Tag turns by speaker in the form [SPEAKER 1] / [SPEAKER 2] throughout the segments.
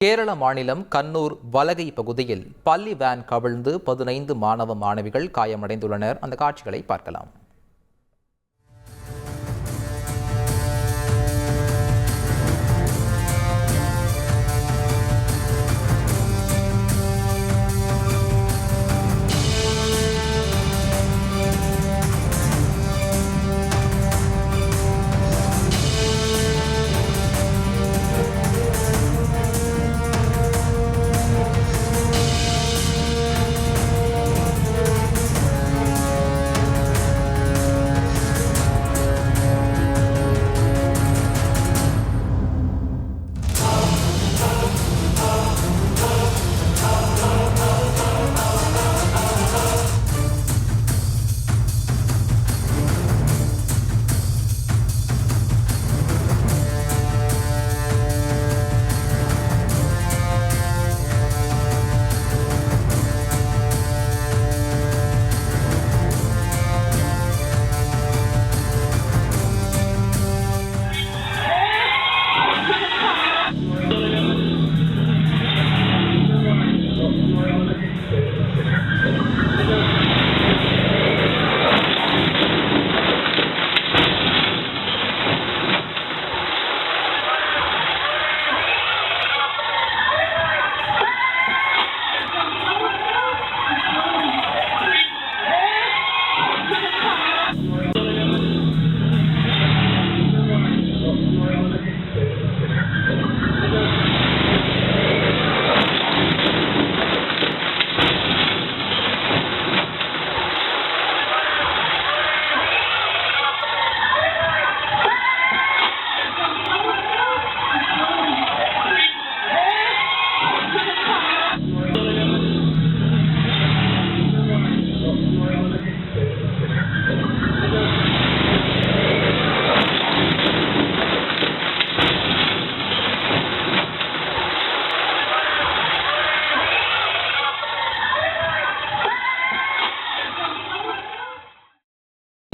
[SPEAKER 1] கேரள மாநிலம் கண்ணூர் வலகை பகுதியில் பள்ளி வேன் கவிழ்ந்து 15 மாணவ மாணவிகள் காயமடைந்துள்ளனர். அந்த காட்சிகளை பார்க்கலாம்.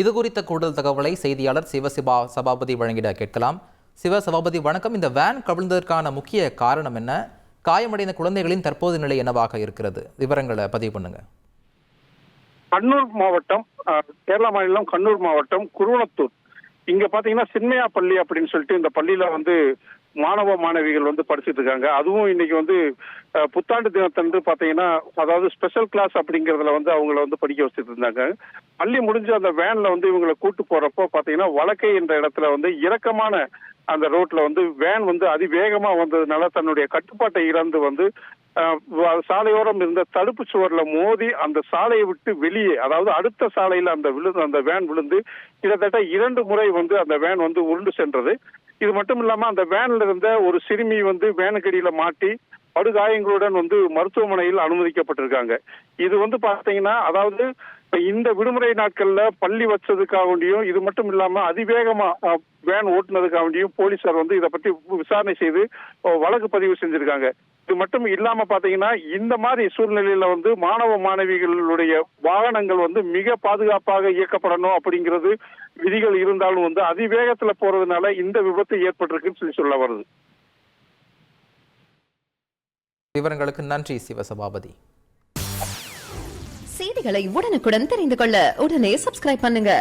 [SPEAKER 1] இது குறித்த கூடுதல் தகவலை செய்தியாளர் சிவசபாபதி வழங்கிட கேட்கலாம். சிவசபாபதி வணக்கம். இந்த வேன் கவிழ்ந்ததற்கான முக்கிய காரணம் என்ன? காயமடைந்த குழந்தைகளின் தற்போது நிலை என்னவாக இருக்கிறது? விவரங்களை பதிவு பண்ணுங்க.
[SPEAKER 2] கண்ணூர் மாவட்டம், கேரள மாநிலம் கண்ணூர் மாவட்டம் குருவனத்தூர், இங்க பாத்தீங்கன்னா சின்மயா பள்ளி அப்படின்னு சொல்லிட்டு இந்த பள்ளியில மாணவ மாணவிகள் படிச்சுட்டு இருக்காங்க. அதுவும் இன்னைக்கு புத்தாண்டு தினத்தன்று பாத்தீங்கன்னா, அதாவது ஸ்பெஷல் கிளாஸ் அப்படிங்கறதுல அவங்கள படிக்க வச்சுட்டு இருந்தாங்க. பள்ளி முடிஞ்சு அந்த வேன்ல இவங்களை கூட்டு போறப்போ பாத்தீங்கன்னா வலக்கை என்ற இடத்துல இறக்கமான அந்த ரோட்ல வேன் அதிவேகமா வந்ததுனால தன்னுடைய கட்டுப்பாட்டை இழந்து சாலையோரம் இருந்த தடுப்பு சுவர்ல மோதி அந்த சாலையை விட்டு வெளியே, அதாவது அடுத்த சாலையில அந்த வேன் விழுந்து கிட்டத்தட்ட 2 முறை அந்த வேன் உருண்டு சென்றது. இது மட்டும் இல்லாம அந்த வேன்ல இருந்த ஒரு சிறுமி வேனுக்கடியில மாட்டி படுகாயங்களுடன் மருத்துவமனையில் அனுமதிக்கப்பட்டிருக்காங்க. இது பாத்தீங்கன்னா, அதாவது இந்த விடுமுறை நாட்கள்ல பள்ளி வச்சதுக்காக வேண்டியும், இது மட்டும் இல்லாம அதிவேகமா வேன் ஓட்டுனதுக்காக வேண்டியும் போலீசார் இதை பத்தி விசாரணை செய்து வழக்கு பதிவு செஞ்சிருக்காங்க. இது மட்டும் இல்லாம பாத்தீங்கன்னா, இந்த மாதிரி சூழ்நிலையில மாணவ மாணவிகளுடைய வாகனங்கள் மிக பாதுகாப்பாக இயக்கப்படணும் அப்படிங்கிறது விதிகள் இருந்தாலும் அதிவேகத்துல போறதுனால இந்த விபத்து ஏற்பட்டிருக்குன்னு சொல்ல வருது.
[SPEAKER 1] விவரங்களுக்கு நன்றி சிவசபாபதி.
[SPEAKER 3] செய்திகளை உடனுக்குடன் தெரிந்து கொள்ள உடனே சப்ஸ்கிரைப் பண்ணுங்க.